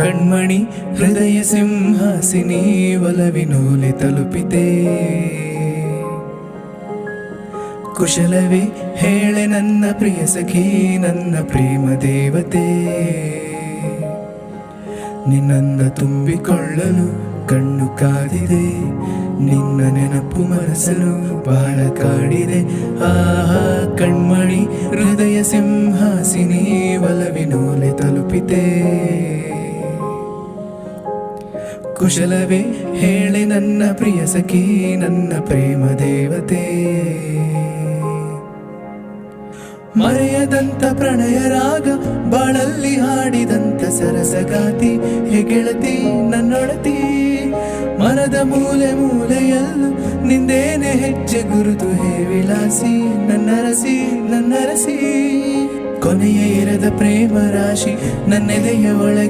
ಕಣ್ಮಣಿ ಹೃದಯ ಸಿಂಹಾಸಿನಿ ಒಲವಿನೋಲೆ ತಲುಪಿದೆ. ಕುಶಲವೇ ಹೇಳೆ ನನ್ನ ಪ್ರಿಯ ಸಖಿ, ನನ್ನ ಪ್ರೇಮ ದೇವತೆ. ನಿನ್ನಂದ ತುಂಬಿಕೊಳ್ಳಲು ಕಣ್ಣು ಕಾದಿದೆ, ನಿನ್ನ ನೆನಪು ಮನಸ್ಸನ್ನು ಬಹಳ ಕಾಡಿದೆ. ಆಹಾ ಕಣ್ಮಣಿ ಹೃದಯ ಸಿಂಹಾಸಿನಿ ಒಲವಿನೋಲೆ ತಲುಪಿದೆ. ಕುಶಲವೇ ಹೇಳೆ ನನ್ನ ಪ್ರಿಯ ಸಖಿ, ನನ್ನ ಪ್ರೇಮ ದೇವತೆ. ಮರೆಯದಂತ ಪ್ರಣಯ ರಾಗ ಬಾಳಲ್ಲಿ ಹಾಡಿದಂತ ಸರಸಗಾತಿ, ಹೇ ಗೆಳತಿ ನನ್ನೊಡತಿ. ಮನದ ಮೂಲೆ ಮೂಲೆಯಲ್ಲೂ ನಿಂದೇನೆ ಹೆಜ್ಜೆ ಗುರುತು, ಹೇ ವಿಲಾಸಿ ನನ್ನರಸಿ ನನ್ನರಸಿ. ಕೊನೆಯ ಇರದ ಪ್ರೇಮ ರಾಶಿ ನನ್ನೆದೆಯ ಒಳಗೆ